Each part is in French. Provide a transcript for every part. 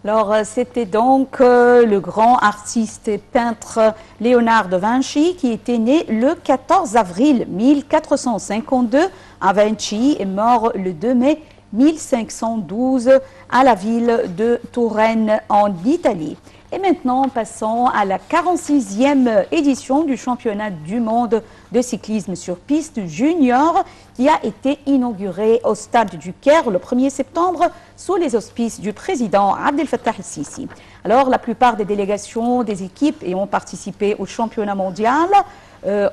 Alors, c'était donc le grand artiste et peintre Léonard de Vinci qui était né le 14 avril 1452 à Vinci et mort le 2 mai 1512 à la ville de Touraine en Italie. Et maintenant, passons à la 46e édition du championnat du monde de cyclisme sur piste junior qui a été inauguré au stade du Caire le 1er septembre sous les auspices du président Abdel Fattah el-Sisi. Alors, la plupart des délégations des équipes ayant participé au championnat mondial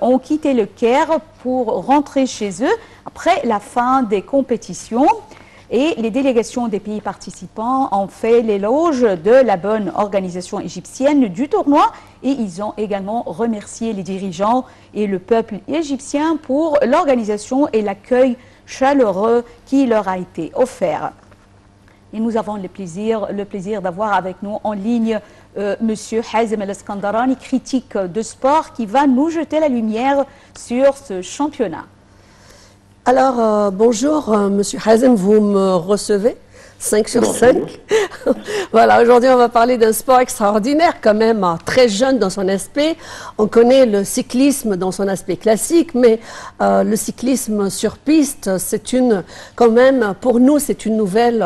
ont quitté le Caire pour rentrer chez eux après la fin des compétitions. Et les délégations des pays participants ont fait l'éloge de la bonne organisation égyptienne du tournoi et ils ont également remercié les dirigeants et le peuple égyptien pour l'organisation et l'accueil chaleureux qui leur a été offert. Et nous avons le plaisir d'avoir avec nous en ligne Monsieur Hazem El-Eskandarani, critique de sport, qui va nous jeter la lumière sur ce championnat. Alors, bonjour, Monsieur Hazem, vous me recevez 5 sur 5. Voilà, aujourd'hui, on va parler d'un sport extraordinaire, quand même, très jeune dans son aspect. On connaît le cyclisme dans son aspect classique, mais le cyclisme sur piste, c'est quand même, pour nous, c'est une nouvelle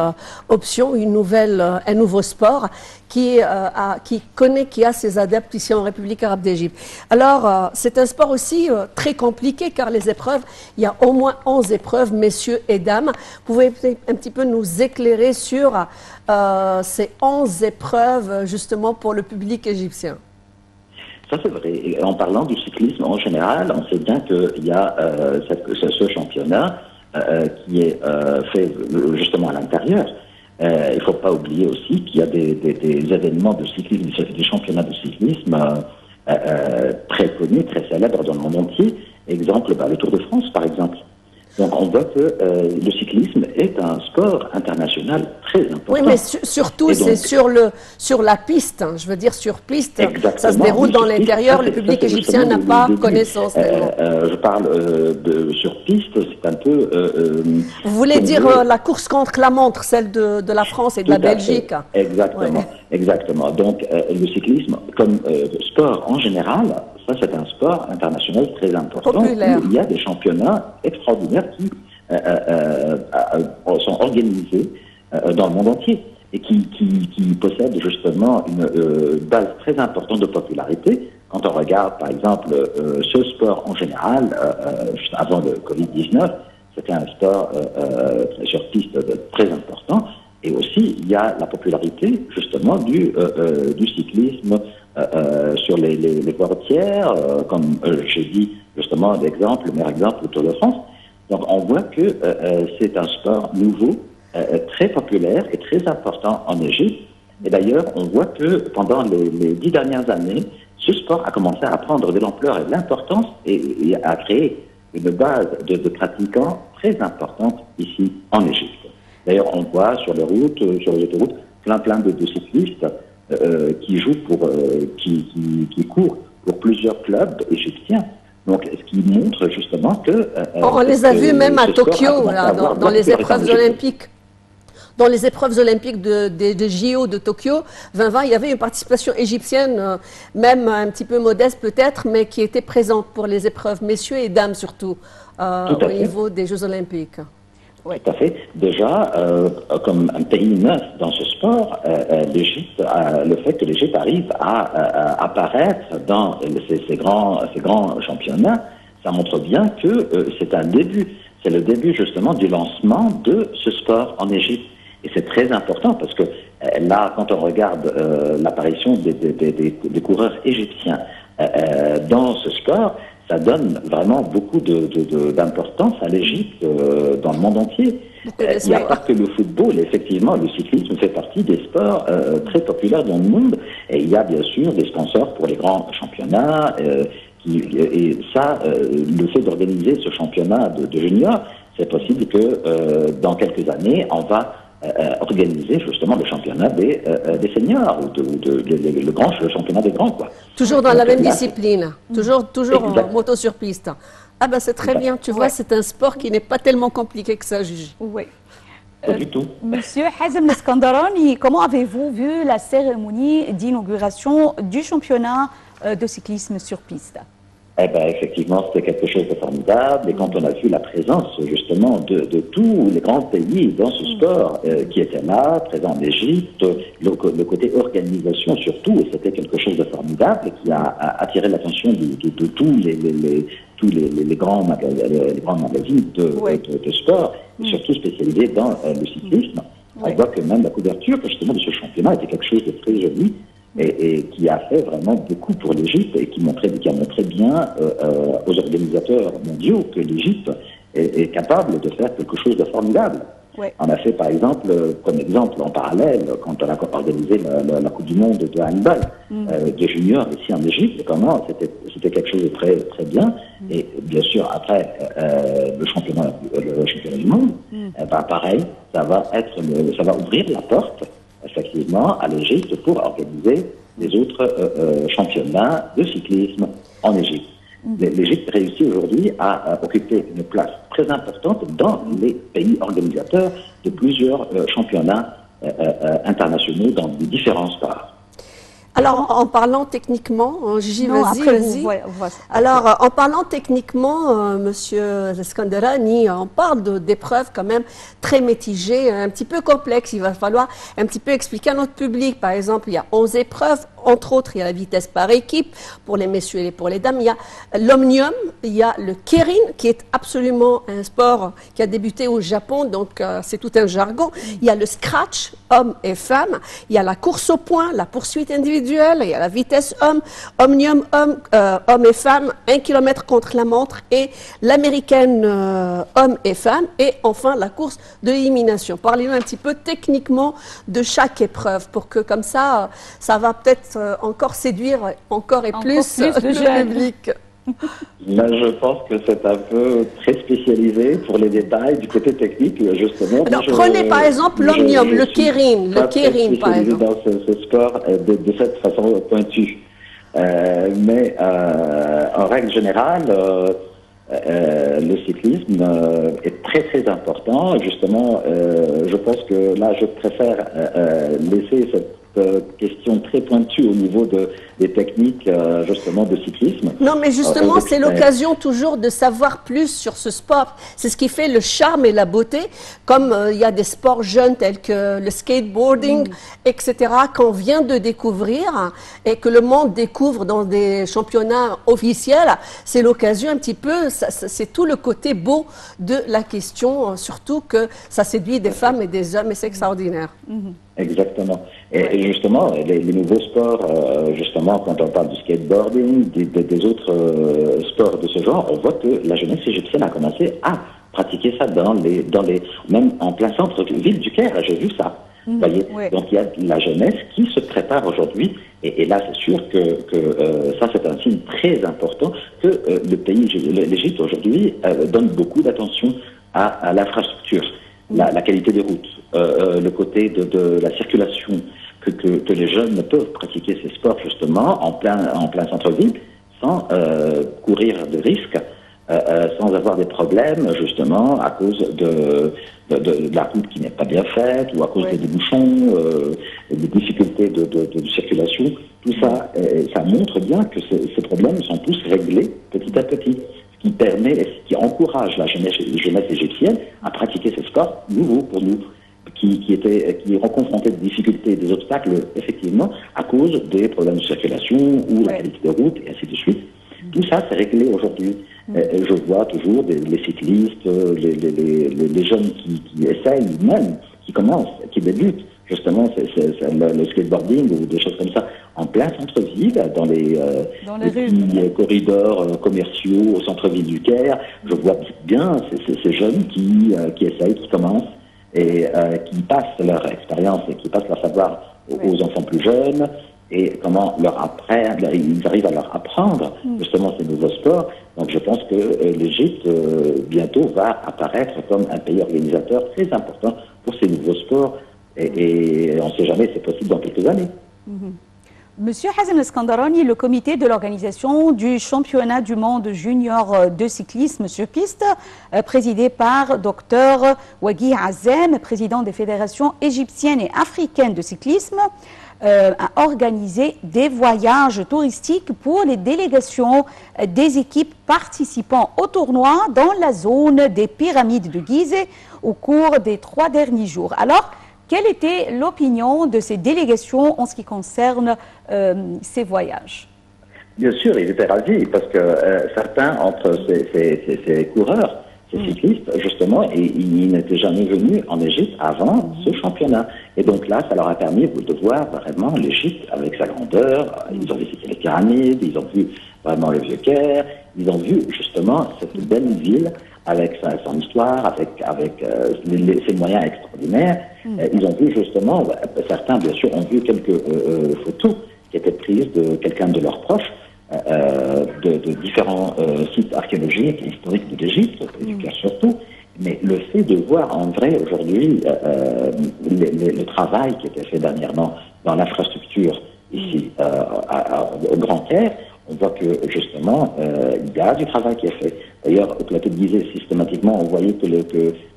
option, un nouveau sport qui a ses adeptes ici en République arabe d'Égypte. Alors, c'est un sport aussi très compliqué car les épreuves, il y a au moins 11 épreuves, messieurs et dames. Vous pouvez un petit peu nous éclairer sur ces 11 épreuves justement pour le public égyptien? Ça c'est vrai. Et en parlant du cyclisme en général, on sait bien qu'il y a ce championnat qui est fait justement à l'intérieur. Il ne faut pas oublier aussi qu'il y a des événements de cyclisme, des championnats de cyclisme très connus, très célèbres dans le monde entier. Exemple, le Tour de France, par exemple. Donc on voit que le cyclisme est un sport international très important. Oui, mais surtout c'est sur la piste, hein, je veux dire sur piste, ça se déroule dans l'intérieur, le public égyptien n'a pas connaissance. Je parle sur piste, c'est un peu... Vous voulez dire la course contre la montre, celle de la France et de la Belgique? Exactement, ouais. Exactement. Donc le cyclisme, comme sport en général, ça, c'est un sport international très important. Populaire. Il y a des championnats extraordinaires qui sont organisés dans le monde entier et qui possèdent justement une base très importante de popularité. Quand on regarde, par exemple, ce sport en général, juste avant le Covid-19, c'était un sport sur piste très important. Et aussi, il y a la popularité, justement, du cyclisme sur les voies routières, comme j'ai dit, justement, le meilleur exemple, le Tour de France. Donc, on voit que c'est un sport nouveau, très populaire et très important en Égypte. Et d'ailleurs, on voit que pendant les 10 dernières années, ce sport a commencé à prendre de l'ampleur et de l'importance et a créé une base de pratiquants très importante ici en Égypte. D'ailleurs, on voit sur les routes, sur les autoroutes, plein de cyclistes qui jouent qui courent pour plusieurs clubs égyptiens. Donc, ce qui montre justement que... on les a vus même à Tokyo, dans les épreuves olympiques. Dans les épreuves olympiques des JO de Tokyo 2020, il y avait une participation égyptienne, même un petit peu modeste peut-être, mais qui était présente pour les épreuves, messieurs et dames surtout, au niveau des Jeux olympiques. Oui. Tout à fait. Déjà, comme un pays neuf dans ce sport, l'Égypte, le fait que l'Égypte arrive à apparaître dans ces grands championnats, ça montre bien que c'est un début. C'est le début justement du lancement de ce sport en Égypte. Et c'est très important parce que là, quand on regarde l'apparition des coureurs égyptiens dans ce sport, ça donne vraiment beaucoup d'importance à l'Égypte dans le monde entier. Il n'y a pas que le football, effectivement, le cyclisme fait partie des sports très populaires dans le monde. Et il y a bien sûr des sponsors pour les grands championnats. Et ça, le fait d'organiser ce championnat de juniors, c'est possible que dans quelques années, on va organiser justement le championnat des seniors ou le championnat des grands, quoi. Toujours dans la même discipline, toujours en moto sur piste. Ah ben c'est très bien, tu vois, c'est un sport qui n'est pas tellement compliqué que ça, Juge. Oui. Pas du tout. Monsieur Hazem Leskandarani, comment avez-vous vu la cérémonie d'inauguration du championnat de cyclisme sur piste? Eh bien, effectivement, c'était quelque chose de formidable. Et quand on a vu la présence, justement, de tous les grands pays dans ce sport qui étaient là, présents en Égypte, le côté organisation surtout, et c'était quelque chose de formidable qui a attiré l'attention de tous les grands magazines de sport, surtout spécialisés dans le cyclisme. On voit que même la couverture, justement, de ce championnat était quelque chose de très joli. Et qui a fait vraiment beaucoup pour l'Égypte et qui a montré bien aux organisateurs mondiaux que l'Égypte est capable de faire quelque chose de formidable. Ouais. On a fait par exemple, comme exemple en parallèle, quand on a organisé la Coupe du Monde de handball des juniors ici en Égypte, comment c'était quelque chose de très très bien. Et bien sûr après le championnat du monde, pareil, ça va ouvrir la porte effectivement à l'Égypte pour organiser les autres championnats de cyclisme en Égypte. L'Égypte réussit aujourd'hui à occuper une place très importante dans les pays organisateurs de plusieurs championnats internationaux dans différents sports. Alors, en parlant techniquement, Gigi, vas-y. Alors, en parlant techniquement, Monsieur Leskandarani, on parle d'épreuves quand même très mitigées, un petit peu complexes. Il va falloir un petit peu expliquer à notre public. Par exemple, il y a 11 épreuves. Entre autres, il y a la vitesse par équipe pour les messieurs et pour les dames. Il y a l'omnium, il y a le keirin, qui est absolument un sport qui a débuté au Japon, donc c'est tout un jargon. Il y a le scratch, hommes et femmes. Il y a la course au point, la poursuite individuelle. Il y a la vitesse homme, omnium, hommes et femmes, 1 km contre la montre, et l'américaine hommes et femmes. Et enfin, la course de l'élimination. Parlez-nous un petit peu techniquement de chaque épreuve pour que, comme ça va peut-être encore séduire encore plus le public. Là, je pense que c'est un peu très spécialisé pour les détails du côté technique, justement. Alors, prenez par exemple l'omnium, le keirin, par exemple. Dans ce sport de cette façon pointue. Mais en règle générale, le cyclisme est très très important. Justement, je pense que là, je préfère laisser cette question très pointue au niveau des techniques justement de cyclisme. Non, mais justement, c'est l'occasion toujours de savoir plus sur ce sport. C'est ce qui fait le charme et la beauté, comme il y a des sports jeunes tels que le skateboarding, etc., qu'on vient de découvrir et que le monde découvre dans des championnats officiels. C'est l'occasion un petit peu, c'est tout le côté beau de la question, surtout que ça séduit des femmes et des hommes et c'est extraordinaire. Exactement. Et justement, les nouveaux sports, justement, quand on parle du skateboarding, des autres sports de ce genre, on voit que la jeunesse égyptienne a commencé à pratiquer ça même en plein centre-ville du Caire. J'ai vu ça. Vous voyez. Donc il y a la jeunesse qui se prépare aujourd'hui, et là c'est sûr que ça c'est un signe très important que l'Égypte aujourd'hui donne beaucoup d'attention à l'infrastructure. La qualité des routes, le côté de la circulation, que les jeunes peuvent pratiquer ces sports justement en plein centre-ville sans courir de risques, sans avoir des problèmes justement à cause de la route qui n'est pas bien faite ou à cause des bouchons, des difficultés de circulation. Tout ça, ça montre bien que ces problèmes sont tous réglés petit à petit. Qui permet et qui encourage la jeunesse égyptienne à pratiquer ces sports nouveaux pour nous, qui rencontraient des difficultés, des obstacles, effectivement, à cause des problèmes de circulation ou la qualité de route, et ainsi de suite. Tout ça, c'est réglé aujourd'hui. Je vois toujours les cyclistes, les jeunes qui essayent même, qui commencent, qui débutent, justement, le skateboarding ou des choses comme ça, en plein centre-ville, dans les petits corridors commerciaux au centre-ville du Caire. Je vois bien ces jeunes qui essayent, qui commencent et qui passent leur expérience et qui passent leur savoir aux enfants plus jeunes, et comment ils arrivent à leur apprendre justement ces nouveaux sports. Donc je pense que l'Égypte bientôt va apparaître comme un pays organisateur très important pour ces nouveaux sports, et on ne sait jamais, c'est possible dans quelques années. Monsieur Hazem Eskandarani, le comité de l'organisation du championnat du monde junior de cyclisme sur piste, présidé par Dr Waghi Azem, président des fédérations égyptiennes et africaines de cyclisme, a organisé des voyages touristiques pour les délégations des équipes participant au tournoi dans la zone des pyramides de Gizeh au cours des 3 derniers jours. Alors, quelle était l'opinion de ces délégations en ce qui concerne ces voyages? Bien sûr, ils étaient ravis parce que certains entre ces coureurs, ces cyclistes, justement, ils n'étaient jamais venus en Égypte avant ce championnat. Et donc là, ça leur a permis de voir vraiment l'Égypte avec sa grandeur. Ils ont visité les pyramides, ils ont vu vraiment le Vieux Caire, ils ont vu justement cette belle ville avec son histoire, avec ses moyens extraordinaires. Ils ont vu justement, certains bien sûr ont vu quelques photos qui étaient prises de quelqu'un de leurs proches, de différents sites archéologiques et historiques de l'Égypte, du Caire surtout. Mais le fait de voir en vrai aujourd'hui le travail qui a été fait dernièrement dans l'infrastructure ici au Grand Caire, on voit que justement il y a du travail qui est fait. D'ailleurs, au plateau de Gizeh, systématiquement, on voyait que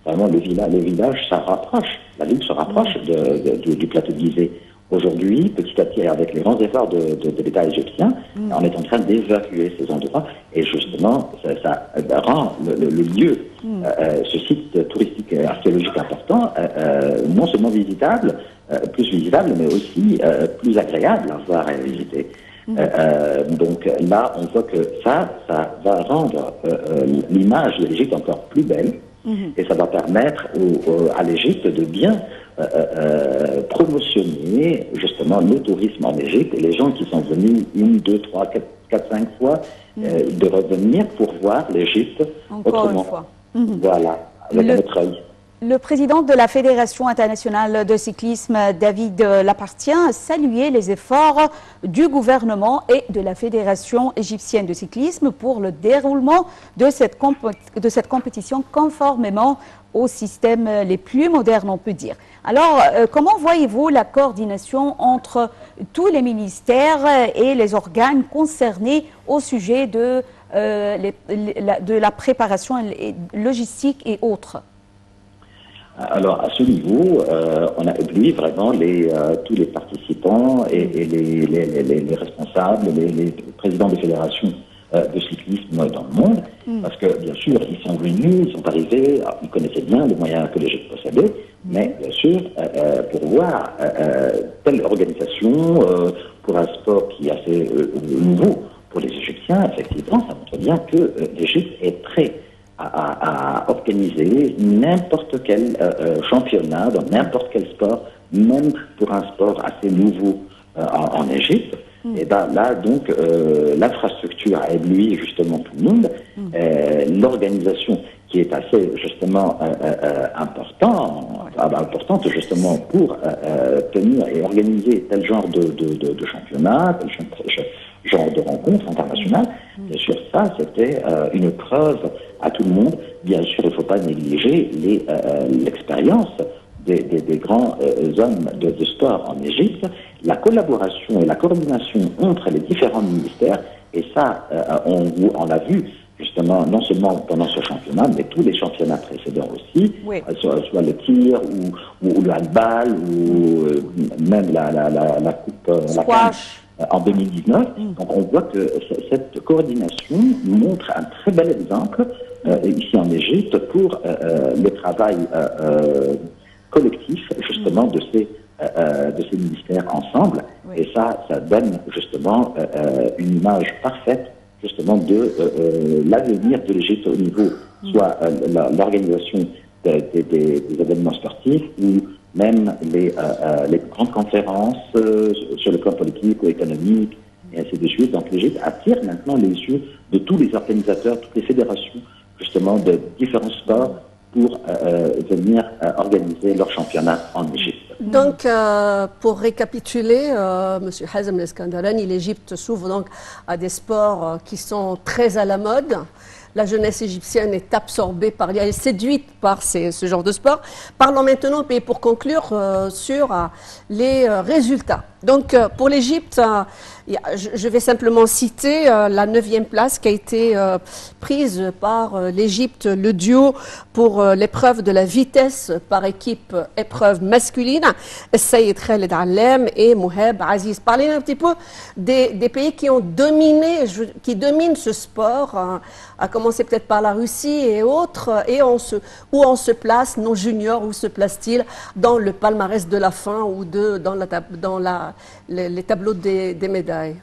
vraiment le village ça rapproche, la ville se rapproche du plateau de Gizeh. Aujourd'hui, petit à petit, avec les grands efforts de l'État égyptien, on est en train d'évacuer ces endroits et justement, ça rend le lieu, ce site touristique et archéologique important, non seulement visitable, plus visitable, mais aussi plus agréable à voir et à visiter. Donc là, on voit que ça va rendre l'image de l'Égypte encore plus belle et ça va permettre à l'Égypte de bien promotionner justement le tourisme en Égypte et les gens qui sont venus 1, 2, 3, 4, 5 fois de revenir pour voir l'Égypte autrement. Une fois. Voilà, avec un autre œil. Le président de la Fédération internationale de cyclisme, David Lapartien, a salué les efforts du gouvernement et de la Fédération égyptienne de cyclisme pour le déroulement de cette compétition conformément aux systèmes les plus modernes, on peut dire. Alors, comment voyez-vous la coordination entre tous les ministères et les organes concernés au sujet de la préparation logistique et autres? Alors, à ce niveau, on a oublié vraiment tous les participants et les responsables, les présidents des fédérations de cyclisme dans le monde, parce que, bien sûr, ils sont venus, ils sont arrivés, ils connaissaient bien les moyens que l'Égypte possédait, mais, bien sûr, pour voir telle organisation, pour un sport qui est assez nouveau pour les Égyptiens, effectivement, ça montre bien que l'Égypte est prête à organiser n'importe quel championnat dans n'importe quel sport, même pour un sport assez nouveau en Égypte. Et ben là, donc, l'infrastructure a ébloui justement tout le monde. L'organisation qui est assez justement importante justement pour tenir et organiser tel genre de championnat, tel genre de rencontre internationale. Bien sûr, ça, c'était une preuve à tout le monde. Bien sûr, il ne faut pas négliger l'expérience des grands hommes de sport en Égypte, la collaboration et la coordination entre les différents ministères, et ça, on l'a vu justement, non seulement pendant ce championnat, mais tous les championnats précédents aussi, soit le tir, ou le handball, ou même la coupe Squash. En 2019. Donc on voit que cette coordination montre un très bel exemple ici en Égypte pour le travail collectif justement de ces ministères ensemble. Et ça donne justement une image parfaite justement de l'avenir de l'Égypte au niveau soit l'organisation des événements sportifs ou même les grandes conférences sur le plan politique ou économique, et ainsi de suite. Donc l'Égypte attire maintenant les yeux de tous les organisateurs, toutes les fédérations, justement, de différents sports pour venir organiser leur championnat en Égypte. Donc, pour récapituler, M. Hazem Eskandarani, l'Égypte s'ouvre donc à des sports qui sont très à la mode. La jeunesse égyptienne est absorbée elle est séduite par ce genre de sport. Parlons maintenant, et pour conclure, sur les résultats. Donc, pour l'Égypte, je vais simplement citer la 9e place qui a été prise par l'Égypte, le duo pour l'épreuve de la vitesse par équipe, épreuve masculine, Saïd Khaled Allem et Moheb Aziz. Parlez un petit peu des pays qui ont dominé, qui dominent ce sport, à commencer peut-être par la Russie et autres, et où on se place, nos juniors, où se placent-ils dans le palmarès de la fin ou dans les tableaux des médailles?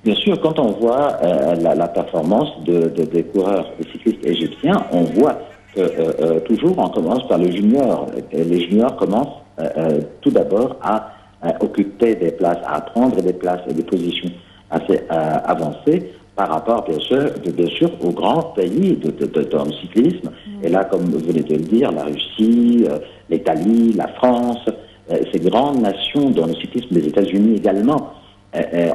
Bien sûr, quand on voit la performance des coureurs, des cyclistes égyptiens, on voit que toujours on commence par le junior. Les juniors commencent tout d'abord à occuper des places, à prendre des places et des positions assez avancées par rapport, bien sûr, aux grands pays dans le cyclisme. Et là, comme vous venez de le dire, la Russie, l'Italie, la France, ces grandes nations dans le cyclisme, les États-Unis également,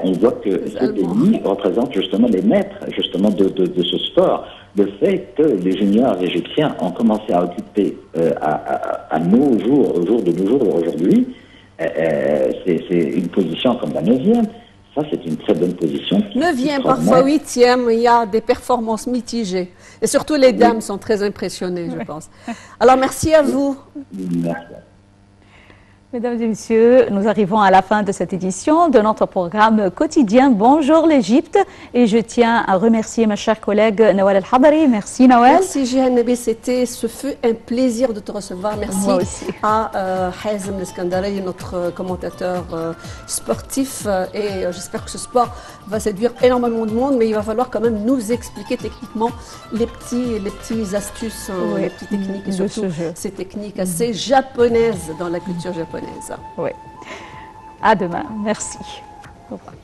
on voit que ces pays représentent justement les maîtres justement de ce sport. Le fait que les juniors égyptiens ont commencé à occuper à nos jours, au jour de nos jours aujourd'hui, c'est une position comme la 9e. Ça, c'est une très bonne position. 9e, parfois 8e, il y a des performances mitigées. Et surtout, les dames sont très impressionnées, je pense. Alors, merci à vous. Merci. Mesdames et messieurs, nous arrivons à la fin de cette édition de notre programme quotidien Bonjour l'Égypte. Et je tiens à remercier ma chère collègue Nawal El-Hadari. Merci Nawal. Merci Jihan Nabi, ce fut un plaisir de te recevoir. Merci à Hazem Leskandari, notre commentateur sportif. Et j'espère que ce sport va séduire énormément de monde, mais il va falloir quand même nous expliquer techniquement les petites astuces, les petites techniques, et surtout ces techniques assez japonaises dans la culture japonaise. Oui. À demain. Merci. Au revoir.